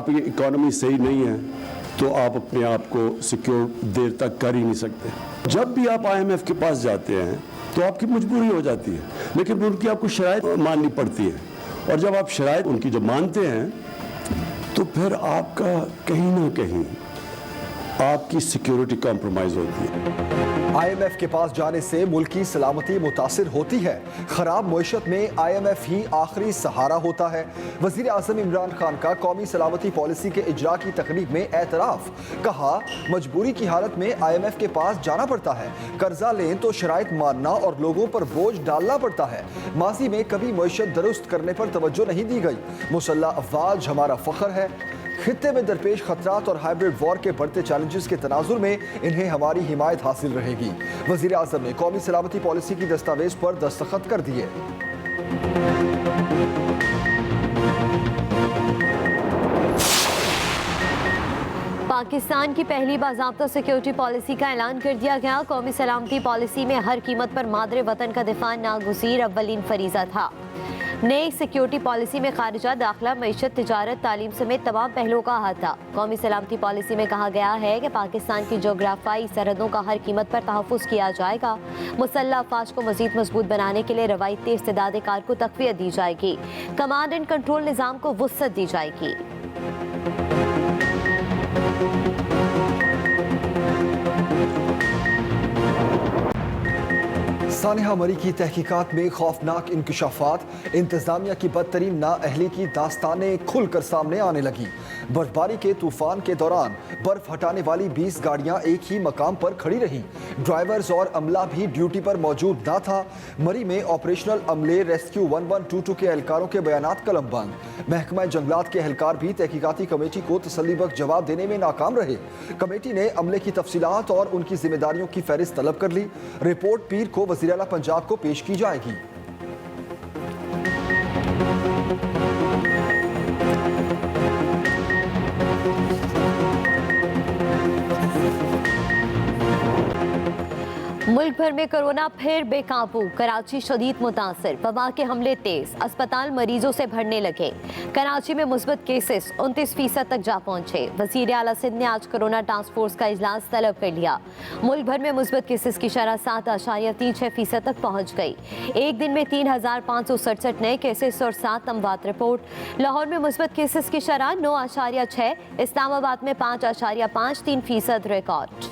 आपकी इकोनॉमी सही नहीं है तो आप अपने आप को सिक्योर देर तक कर ही नहीं सकते। जब भी आप IMF के पास जाते हैं तो आपकी मजबूरी हो जाती है, लेकिन उनकी आपको शराइत माननी पड़ती है, और जब आप शराइत उनकी जब मानते हैं तो फिर आपका कहीं ना कहीं आपकी सिक्योरिटी कॉम्प्रोमाइज होती है। IMF के पास जाने से मुल्क की सलामती मुतासिर होती है। खराब मईशत में IMF ही आखिरी सहारा होता है। वज़ीर आज़म इमरान खान का कौमी सलामती पॉलिसी के इजरा की तकरीब में एतराफ़, कहा मजबूरी की हालत में IMF के पास जाना पड़ता है। कर्जा लें तो शराइत मानना और लोगों पर बोझ डालना पड़ता है। माजी में कभी मईशत दुरुस्त करने पर तवज्जो नहीं दी गई। मुसल्लह अफवाज हमारा फ़ख्र है। खित्ते में दरपेश खतरात और हाइब्रिड वॉर के बढ़ते चैलेंजेस के तनाजुर में इन्हें हमारी हिमायत हासिल रहेगी। वज़ीर आज़म ने कौमी सलामती पॉलिसी की दस्तावेज पर दस्तखत कर दिए। पाकिस्तान की पहली बाज़ाब्ता सिक्योरिटी पॉलिसी का ऐलान कर दिया गया। कौमी सलामती पॉलिसी में हर कीमत पर मादरे वतन का दिफा नागुज़ीर अव्वलीन फरीज़ा था। नई सिक्योरिटी पॉलिसी में खारिजा, दाखिला, मईशत, तिजारत, तालीम समेत तमाम पहलुओं का अहाता। कौमी सलामती पॉलिसी में कहा गया है कि पाकिस्तान की जोग्राफाई सरहदों का हर कीमत पर तहफ़्फ़ुज़ किया जाएगा। मुसल्लह अफ़वाज को मज़ीद मजबूत बनाने के लिए रवायती इस्तेदाद कार को तक़वियत दी जाएगी। कमांड एंड कंट्रोल निज़ाम को वुसअत दी जाएगी। सानिहा मरी की तहकीकात में खौफनाक इंकशाफात, इंतजामिया की बदतरीन नाअहली की दास्तानें खुलकर सामने आने लगी। बर्फबारी के तूफान के दौरान बर्फ हटाने वाली 20 गाड़ियां एक ही मकाम पर खड़ी रहीं। ड्राइवर्स और अमला भी ड्यूटी पर मौजूद ना था। मरी में ऑपरेशनल अमले रेस्क्यू 1122 के एहलकारों के बयानात कलमबंद। महकमा जंगलात के एहलकार भी तहकीकाती कमेटी को तसल्लीबख्श जवाब देने में नाकाम रहे। कमेटी ने अमले की तफसीलात और उनकी जिम्मेदारियों की फहरिस्त तलब कर ली। रिपोर्ट पीर को वज़ीर आला पंजाब को पेश की जाएगी। मुल्क भर में कोरोना फिर बेकाबू, कराची शदीद मुतासर, वबा के हमले तेज, अस्पताल मरीजों से भरने लगे। कराची में मुस्बत केसेस 29% तक जा पहुंचे। वज़ीर आला सिंध ने आज कोरोना टास्क फोर्स का इजलास तलब कर लिया। मुल्क भर में मुस्बत केसेस की शरह 7.36% तक पहुंच गई। एक दिन में 3,567 नए केसेस और 7 अमवात रिपोर्ट। लाहौर में मुस्बत केसेस की शरह 9.6, इस्लामाबाद में 5.53% रिकॉर्ड।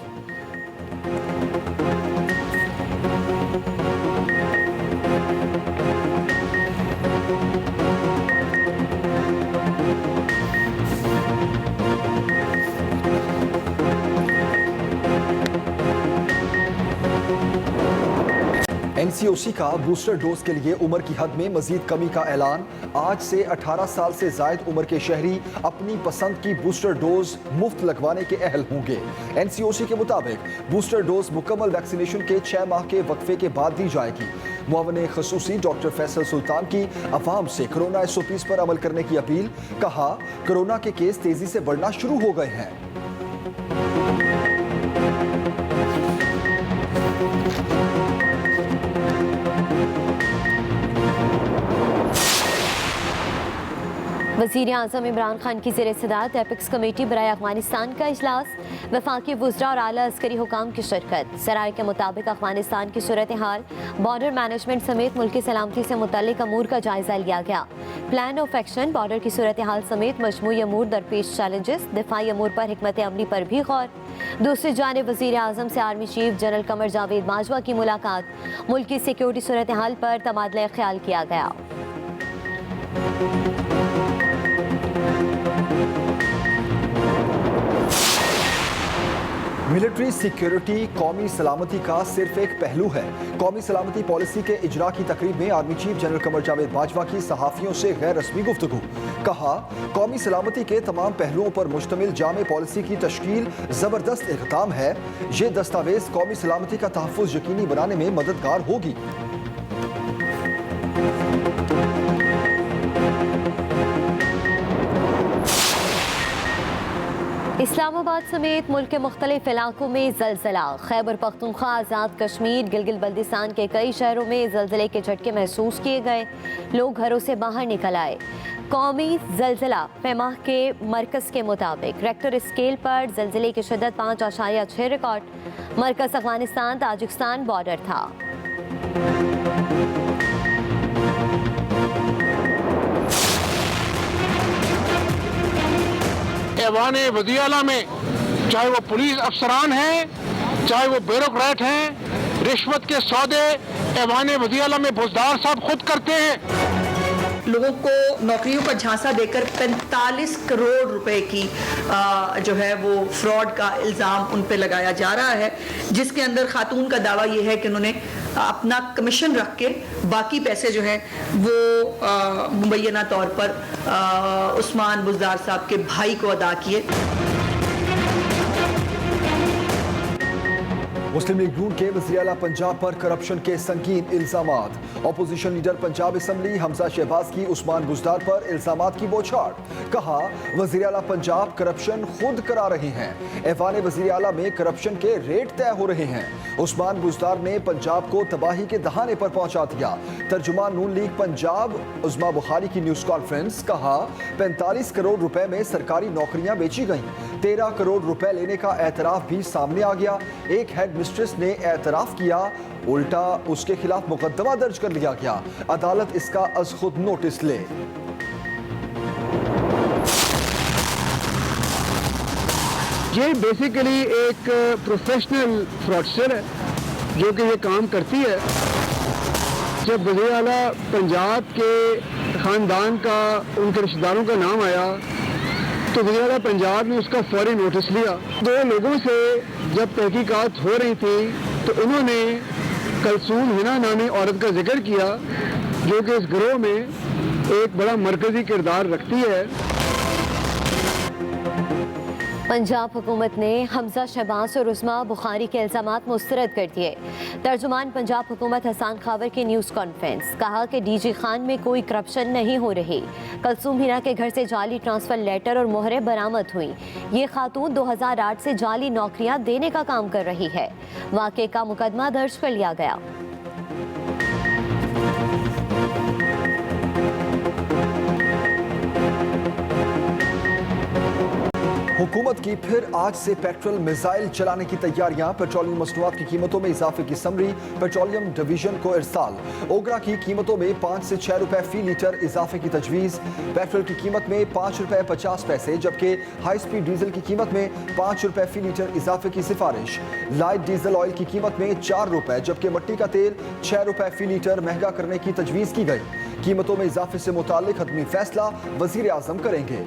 NCOC का बूस्टर डोज के लिए उम्र की हद में मजीद कमी का ऐलान। आज से 18 साल से जायद उम्र के शहरी अपनी पसंद की बूस्टर डोज मुफ्त लगवाने के अहल होंगे। NCOC के मुताबिक बूस्टर डोज मुकम्मल वैक्सीनेशन के 6 माह के वक्फे के बाद दी जाएगी। मुआविन खसूसी डॉक्टर फैसल सुल्तान की अवाम से कोरोना SOPs पर अमल करने की अपील। कहा कोरोना के केस तेजी से बढ़ना शुरू हो गए हैं। वज़ीर आज़म इमरान खान की ज़ेर सदारत एपिक्स कमेटी बराए अफ़गानिस्तान का इजलास। वफाकी वुज़रा और आला अस्करी हुकाम की शिरकत। सराय के मुताबिक अफ़गानिस्तान की सूरत हाल, बॉर्डर मैनेजमेंट समेत मुल्क की सलामती से मुतल्लिक़ अमूर का जायज़ा लिया गया। प्लान ऑफ एक्शन, बॉर्डर की सूरत हाल समेत मजमूई अमूर, दरपेश चैलेंजेस, दिफाई अमूर पर हिकमत अमली पर भी गौर। दूसरी जानिब वज़ीर आज़म से army chief general Qamar Javed Bajwa की मुलाकात। मुल्क की सिक्योरिटी सूरत हाल पर तबादला ख्याल किया गया। मिलिट्री सिक्योरिटी कौमी सलामती का सिर्फ एक पहलू है। कौमी सलामती पॉलिसी के इजरा की तकरीब में army chief general Qamar Javed Bajwa की सहाफ़ियों से गैर रस्मी गुफ्तगू। कहा कौमी सलामती के तमाम पहलुओं पर मुश्तमिल जामे पॉलिसी की तश्कील ज़बरदस्त इक़दाम है। ये दस्तावेज़ कौमी सलामती का तहफ़्फ़ुज़ यकीनी बनाने में मददगार होगी। इस्लामाबाद समेत मुल्क के मुख्तलिफ इलाकों में ज़लज़ला। खैबर पख्तूनख्वा, आज़ाद कश्मीर, गिलगित बल्दिस्तान के कई शहरों में ज़लज़ले के झटके महसूस किए गए। लोग घरों से बाहर निकल आए। कौमी जलजिला पैमाह के मरकज़ के मुताबिक रेक्टर स्केल पर जलजिले की शिद्दत 5.6 रिकॉर्ड। मरकज़ अफगानिस्तान ताजिकिस्तान बॉर्डर था। ऐवान वज़ीर-ए-आला में चाहे वो पुलिस अफसरान हैं, चाहे वो ब्यूरोक्रेट हैं, रिश्वत के सौदे ऐवान वज़ीर-ए-आला में बुज़दार साहब खुद करते हैं। लोगों को नौकरियों का झांसा देकर 45 करोड़ रुपए की जो है वो फ्रॉड का इल्ज़ाम उन पे लगाया जा रहा है, जिसके अंदर खातून का दावा ये है कि उन्होंने अपना कमीशन रख के बाकी पैसे जो है वो मुबैना तौर पर उस्मान बुज़दार साहब के भाई को अदा किए। मुस्लिम लीग नून के वज़ीर-ए-आला पंजाब पर करप्शन के संगीन इल्जामात। Opposition leader Punjab assembly Hamza Shahbaz की उस्मान बुज़दार पर इल्जामात की बौछार। कहा वज़ीर-ए-आला पंजाब करप्शन खुद करा रहे हैं। ऐवान वज़ीर-ए-आला में करप्शन के रेट तय हो रहे हैं। उस्मान बुज़दार ने पंजाब को तबाही के दहाने पर पहुंचा दिया। तर्जुमान नून लीग पंजाब उज़मा बुखारी की न्यूज़ कॉन्फ्रेंस। कहा 45 करोड़ रुपए में सरकारी नौकरियां बेची गईं। 13 करोड़ रुपए लेने का एतराफ भी सामने आ गया। एक हेड मिस्ट्रेस ने एतराफ किया, उल्टा उसके खिलाफ मुकदमा दर्ज कर लिया गया। अदालत इसका अज खुद नोटिस ले। ये बेसिकली एक प्रोफेशनल फ्रॉडस्टर है जो कि ये काम करती है। जब वज़ीर-ए-आला पंजाब के ख़ानदान का, उनके रिश्तेदारों का नाम आया तो वज़ीर-ए-आला पंजाब ने उसका फौरी नोटिस लिया। 2 लोगों से जब तहकीकात हो रही थी तो उन्होंने कलसूम हिना नामी औरत का जिक्र किया जो कि इस गिरोह में एक बड़ा मरकजी किरदार रखती है। पंजाब हुकूमत ने हमजा शहबाज और उस्मा बुखारी के इल्जामात मुस्तरद कर दिए। तर्जुमान पंजाब हुकूमत हसन खावर की न्यूज़ कॉन्फ्रेंस। कहा कि डीजी खान में कोई करप्शन नहीं हो रही। कलसूम हिना के घर से जाली ट्रांसफ़र लेटर और मोहरें बरामद हुई। ये खातून 2008 से जाली नौकरियां देने का काम कर रही है। वाक़े का मुकदमा दर्ज कर लिया गया। हुकूमत की फिर आज से पेट्रोल मिसाइल चलाने की तैयारियां। पेट्रोलियम मसनूआत की कीमतों में इजाफे की समरी पेट्रोलियम डिवीजन को इरसाल। ओगरा की कीमतों में 5 से 6 रुपए फी लीटर इजाफे की तजवीज़। पेट्रोल की कीमत में 5 रुपए 50 पैसे जबकि हाई स्पीड डीजल की कीमत में 5 रुपए फी लीटर इजाफे की सिफारिश। लाइट डीजल ऑयल की कीमत में 4 रुपए जबकि मट्टी का तेल 6 रुपए फी लीटर महंगा करने की तजवीज़ की गई। कीमतों में इजाफे से मुताल्लिक हतमी फैसला वज़ीर आज़म करेंगे।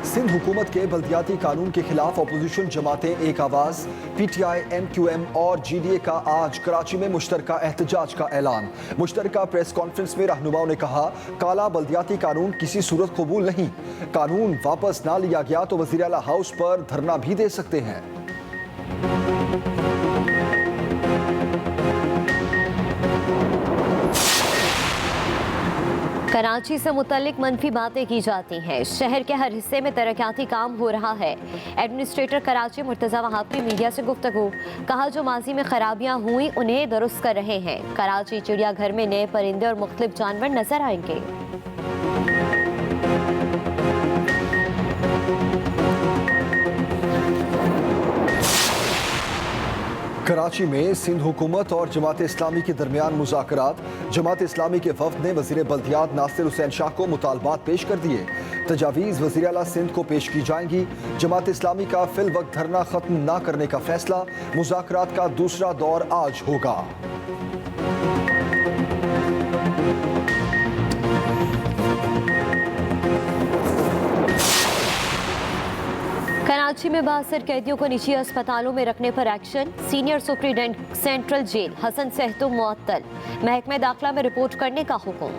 सिंध हुकूमत के बल्दियाती कानून के खिलाफ अपोजिशन जमातें एक आवाज। PTI, MQM और GDA का आज कराची में मुश्तरका एहतजाज का ऐलान। मुश्तरका प्रेस कॉन्फ्रेंस में रहनुमाओं ने कहा काला बल्दियाती कानून किसी सूरत कबूल नहीं। कानून वापस ना लिया गया तो वज़ीर-ए-आला हाउस पर धरना भी दे सकते हैं। कराची से मुतल्लिक मनफी बातें की जाती हैं। शहर के हर हिस्से में तरक्याती काम हो रहा है। एडमिनिस्ट्रेटर कराची मुर्तज़ा वहाब की मीडिया से गुफ्तगू। कहा जो माजी में खराबियां हुई उन्हें दुरुस्त कर रहे हैं। कराची चिड़ियाघर में नए परिंदे और मुख्तलिफ जानवर नजर आएंगे। कराची में सिंध हुकूमत और जमात इस्लामी के दरमियान मुज़ाकरात। जमात इस्लामी के वफ़द ने वज़ीर बल्दियात नासिर हुसैन शाह को मुतालबात पेश कर दिए। तजावीज़ वज़ीर-ए-आला सिंध को पेश की जाएंगी। जमात इस्लामी का फिल वक्त धरना ख़त्म ना करने का फैसला। मुज़ाकरात का दूसरा दौर आज होगा। कराची में 62 कैदियों को निजी अस्पतालों में रखने पर action. Senior superintendent central jail Hasan सहतुम मुअत्तल। महकमे दाखिला में रिपोर्ट करने का हुक्म।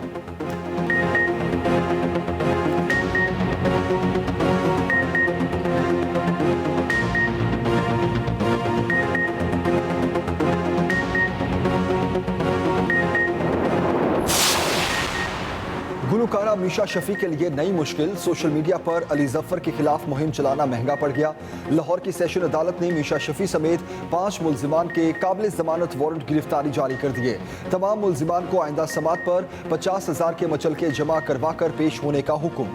गुलकारा मीशा शफी के लिए नई मुश्किल। सोशल मीडिया पर अली जफर के खिलाफ मुहिम चलाना महंगा पड़ गया। लाहौर की सेशन अदालत ने मीशा शफी समेत 5 मुल्जिमान के काबिल जमानत वारंट गिरफ्तारी जारी कर दिए। तमाम मुल्जिमान को आइंदा समात पर 50,000 के मचलके जमा करवा कर पेश होने का हुक्म।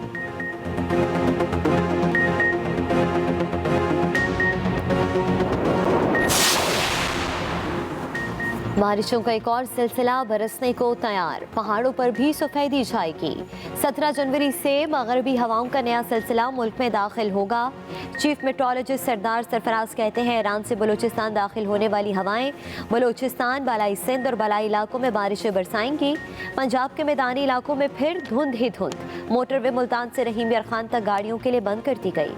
बारिशों का एक और सिलसिला बरसने को तैयार। पहाड़ों पर भी सफेदी छाएगी। 17 जनवरी से मगरबी हवाओं का नया सिलसिला मुल्क में दाखिल होगा। चीफ मेट्रोलॉजिस्ट सरदार सरफराज कहते हैं ईरान से बलूचिस्तान दाखिल होने वाली हवाएं बलूचिस्तान, बालाई सिंध और बालाई इलाकों में बारिशें बरसाएंगी। पंजाब के मैदानी इलाकों में फिर धुंध ही धुंध। मोटरवे मुल्तान से रहीम यार खान तक गाड़ियों के लिए बंद कर दी गई।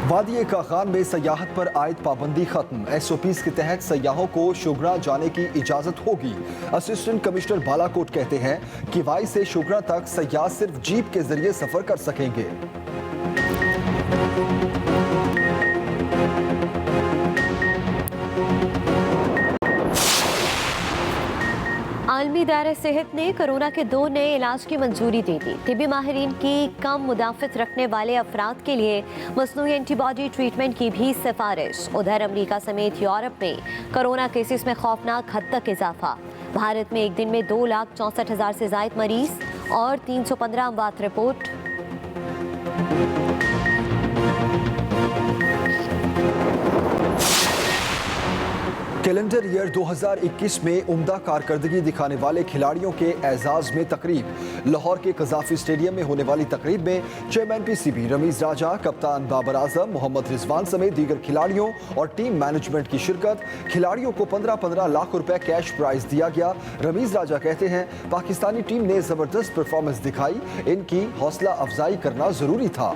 वादी कागान में सयाहत पर आयद पाबंदी खत्म। SOPs के तहत सयाहों को शुगरा जाने की इजाजत होगी। असिस्टेंट कमिश्नर बालाकोट कहते हैं कि वाई से शुगरा तक सयाह सिर्फ जीप के जरिए सफर कर सकेंगे। आलमी दायरा सेहत ने कोरोना के 2 नए इलाज की मंजूरी दे दी। तिबी माहिरीन की कम मुदाफ़त रखने वाले अफराद के लिए मसनूई एंटीबॉडी ट्रीटमेंट की भी सिफारिश। उधर अमरीका समेत यूरोप में कोरोना केसेस में खौफनाक हद तक इजाफा। भारत में एक दिन में 2,64,000 से ज़ायद मरीज और 315 अमवात रिपोर्ट। कैलेंडर ईयर 2021 में उम्दा कारकर्दगी दिखाने वाले खिलाड़ियों के एजाज में तकरीब। लाहौर के कजाफी स्टेडियम में होने वाली तकरीब में चेयरमैन PCB रमीज राजा, कप्तान बाबर आजम, मोहम्मद रिजवान समेत दीगर खिलाड़ियों और टीम मैनेजमेंट की शिरकत। खिलाड़ियों को 15-15 लाख रुपए कैश प्राइज दिया गया। रमीज राजा कहते हैं पाकिस्तानी टीम ने जबरदस्त परफॉर्मेंस दिखाई, इनकी हौसला अफजाई करना जरूरी था।